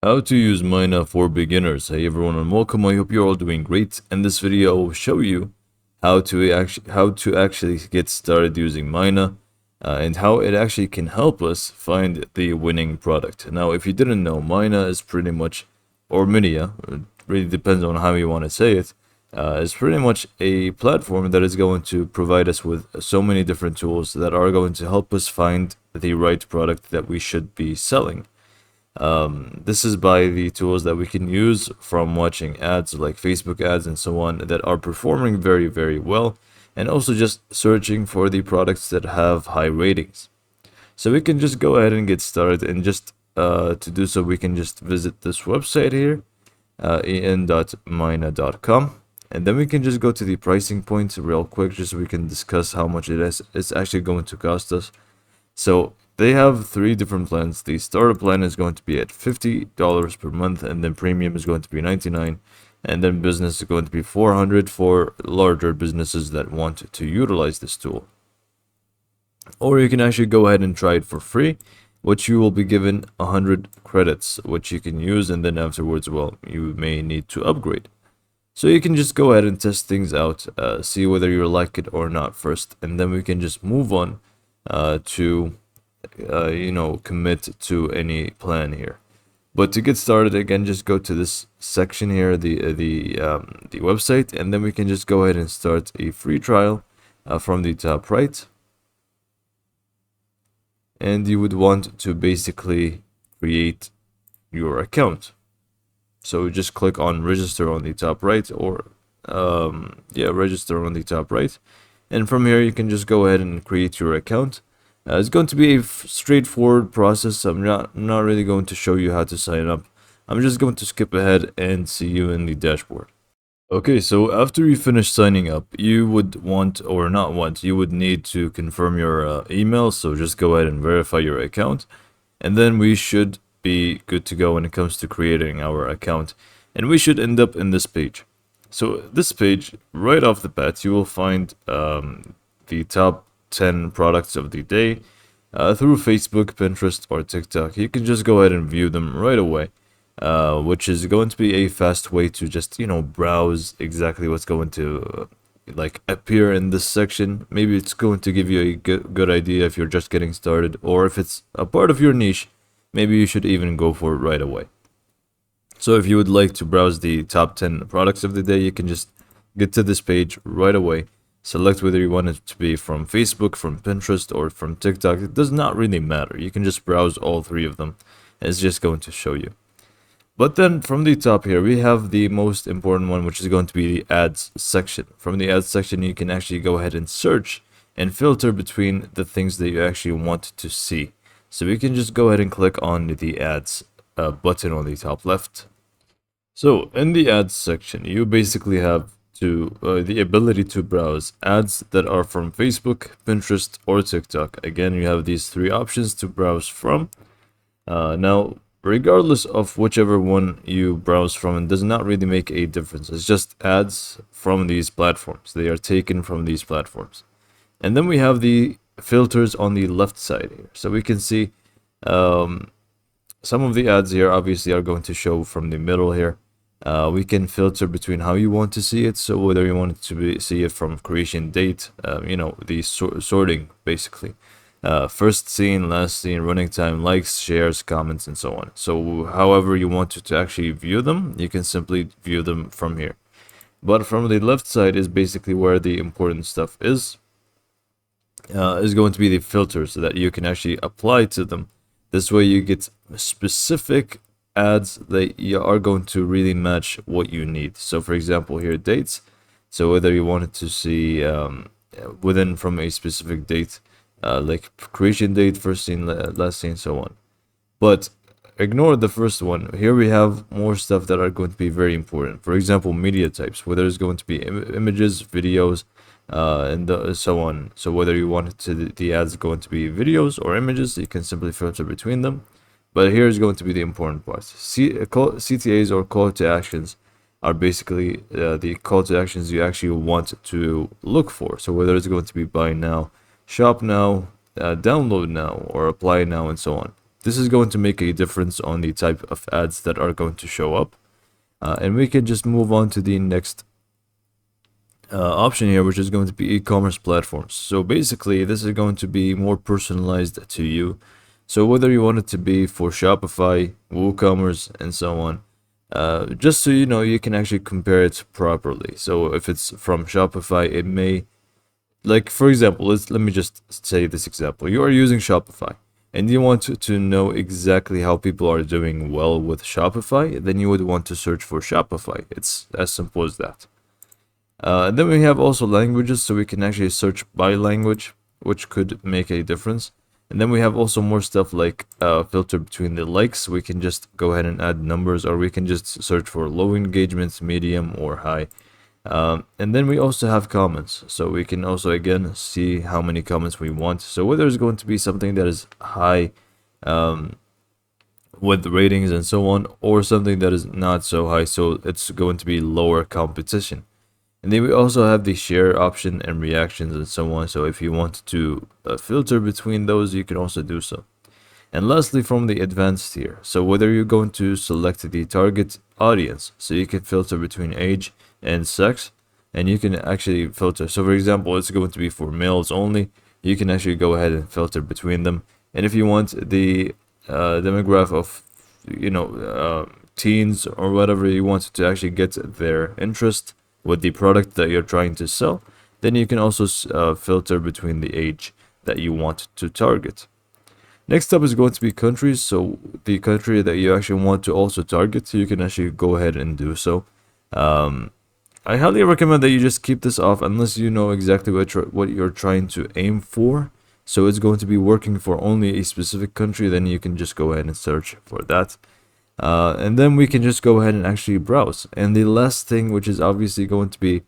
How to use Mina for beginners. Hey everyone and welcome. I hope you're all doing great. In this video, I will show you how to actually get started using Mina and how it actually can help us find the winning product. Now, if you didn't know, Mina is pretty much, or Minea, it really depends on how you want to say it, is pretty much a platform that is going to provide us with so many different tools that are going to help us find the right product that we should be selling. This is by the tools that we can use from watching ads like Facebook ads and so on that are performing very, very well, and also just searching for the products that have high ratings. So we can just go ahead and get started, and just to do so, we can just visit this website here, en.mina.com, and then we can just go to the pricing point real quick, just so we can discuss how much it's actually going to cost us. So they have three different plans. The starter plan is going to be at $50 per month, and then premium is going to be $99, and then business is going to be $400 for larger businesses that want to utilize this tool. Or you can actually go ahead and try it for free, which you will be given 100 credits, which you can use, and then afterwards, well, you may need to upgrade. So you can just go ahead and test things out, see whether you like it or not first, and then we can just move on to commit to any plan here. But to get started, again, just go to this section here, the website, and then we can just go ahead and start a free trial from the top right. And you would want to basically create your account. So just click on register on the top right, or register on the top right, and from here you can just go ahead and create your account. It's going to be a straightforward process. I'm not really going to show you how to sign up. I'm just going to skip ahead and see you in the dashboard. Okay, so after you finish signing up, you would want, or not want, you would need to confirm your email. So just go ahead and verify your account, and then we should be good to go when it comes to creating our account, and we should end up in this page. So this page, right off the bat, you will find the top 10 products of the day through Facebook, Pinterest, or TikTok. You can just go ahead and view them right away, which is going to be a fast way to just, browse exactly what's going to appear in this section. Maybe it's going to give you a good idea if you're just getting started, or if it's a part of your niche, maybe you should even go for it right away. So if you would like to browse the top 10 products of the day, you can just get to this page right away. Select whether you want it to be from Facebook, from Pinterest, or from TikTok. It does not really matter. You can just browse all three of them. It's just going to show you. But then from the top here, we have the most important one, which is going to be the ads section. From the ads section, you can actually go ahead and search and filter between the things that you actually want to see. So we can just go ahead and click on the ads button on the top left. So in the ads section, you basically have the ability to browse ads that are from Facebook, Pinterest, or TikTok. Again, you have these three options to browse from. Now, regardless of whichever one you browse from, it does not really make a difference. It's just ads from these platforms. They are taken from these platforms. And then we have the filters on the left side here. So we can see some of the ads here obviously are going to show from the middle here. We can filter between how you want to see it. So whether you want to see it from creation date, the sorting basically. First seen, last seen, running time, likes, shares, comments, and so on. So however you want to actually view them, you can simply view them from here. But from the left side is basically where the important stuff is going to be the filters that you can actually apply to them. This way you get specific ads that you are going to really match what you need. So for example here, dates. So whether you wanted to see within from a specific date, like creation date, first seen, last seen, so on. But ignore the first one. Here we have more stuff that are going to be very important. For example, media types, whether it's going to be images, videos, and so on. So whether you want it to the ads going to be videos or images, you can simply filter between them. But here's going to be the important part. CTAs, or call to actions, are basically the call to actions you actually want to look for. So whether it's going to be buy now, shop now, download now, or apply now, and so on. this is going to make a difference on the type of ads that are going to show up. And we can just move on to the next option here, which is going to be e-commerce platforms. So basically, this is going to be more personalized to you. So whether you want it to be for Shopify, WooCommerce, and so on, just so you know, you can actually compare it properly. So if it's from Shopify, it may, like for example, let me just say this example. You are using Shopify and you want to know exactly how people are doing well with Shopify, then you would want to search for Shopify. It's as simple as that. Then we have also languages, so we can actually search by language, which could make a difference. And then we have also more stuff like filter between the likes. We can just go ahead and add numbers, or we can just search for low engagements, medium, or high. And then we also have comments, so we can also again see how many comments we want. So whether it's going to be something that is high with ratings and so on, or something that is not so high, so it's going to be lower competition. And then we also have the share option and reactions and so on. So if you want to filter between those, you can also do so. And lastly, from the advanced tier, so whether you're going to select the target audience, so you can filter between age and sex, and you can actually filter. So for example, it's going to be for males only. You can actually go ahead and filter between them. And if you want the demographic of, teens or whatever, you want to actually get their interest with the product that you're trying to sell, then you can also filter between the age that you want to target. Next up is going to be countries. So the country that you actually want to also target, you can actually go ahead and do so. I highly recommend that you just keep this off unless you know exactly what you're trying to aim for. So it's going to be working for only a specific country, then you can just go ahead and search for that. And then we can just go ahead and actually browse. And the last thing, which is obviously going to be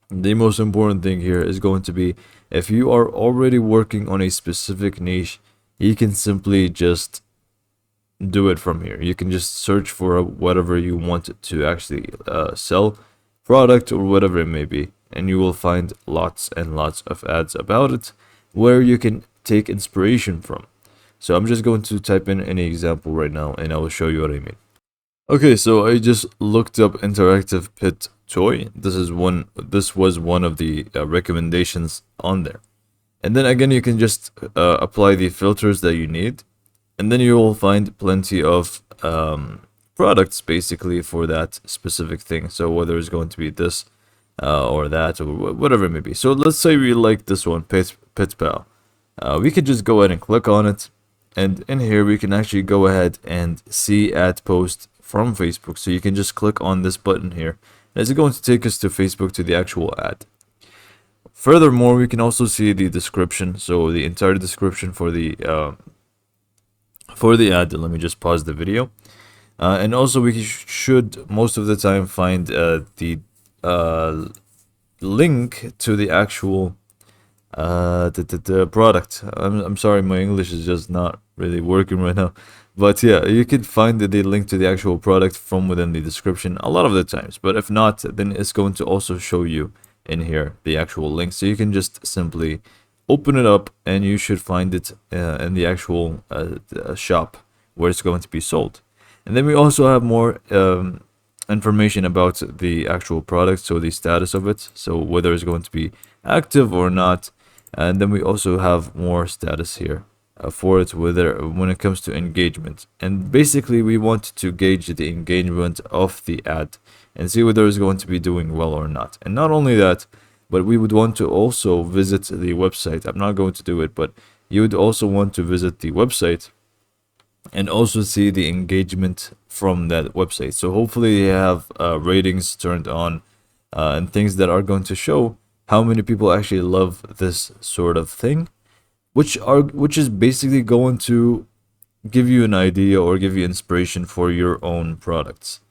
the most important thing here, is going to be if you are already working on a specific niche, you can simply just do it from here. You can just search for whatever you want to actually sell, product or whatever it may be, and you will find lots and lots of ads about it where you can take inspiration from. So I'm just going to type in any example right now and I will show you what I mean. Okay, so I just looked up interactive pet toy. This was one of the recommendations on there. And then again, you can just apply the filters that you need, and then you will find plenty of products basically for that specific thing. So whether it's going to be this or that or whatever it may be. So let's say we like this one, Pet Pal. We could just go ahead and click on it. And in here, we can actually go ahead and see ad post from Facebook. So you can just click on this button here. And it's going to take us to Facebook, to the actual ad. Furthermore, we can also see the description. So the entire description for the ad. Let me just pause the video. And also we should most of the time find the link to the actual the product. I'm sorry, my English is just not really working right now, but yeah, you could find the link to the actual product from within the description a lot of the times. But if not, then it's going to also show you in here the actual link, so you can just simply open it up and you should find it in the actual shop where it's going to be sold. And then we also have more information about the actual product, so the status of it, so whether it's going to be active or not. And then we also have more status here for it, when it comes to engagement. And basically we want to gauge the engagement of the ad and see whether it's going to be doing well or not. And not only that, but we would want to also visit the website. I'm not going to do it, but you would also want to visit the website and also see the engagement from that website. So hopefully you have ratings turned on and things that are going to show how many people actually love this sort of thing, which is basically going to give you an idea or give you inspiration for your own products.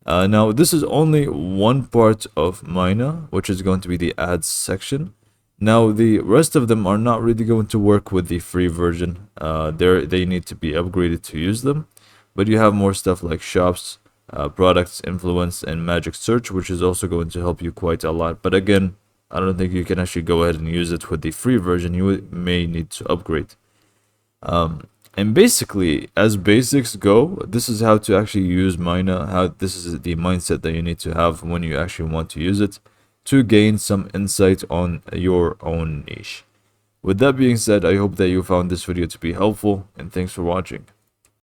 Now this is only one part of Mina, which is going to be the ads section. Now the rest of them are not really going to work with the free version. They need to be upgraded to use them. But you have more stuff like shops, products, influence, and magic search, which is also going to help you quite a lot. But again, I don't think you can actually go ahead and use it with the free version. You may need to upgrade. And basically, as basics go, this is how to actually use Mina. How this is the mindset that you need to have when you actually want to use it to gain some insight on your own niche. With that being said, I hope that you found this video to be helpful, and thanks for watching.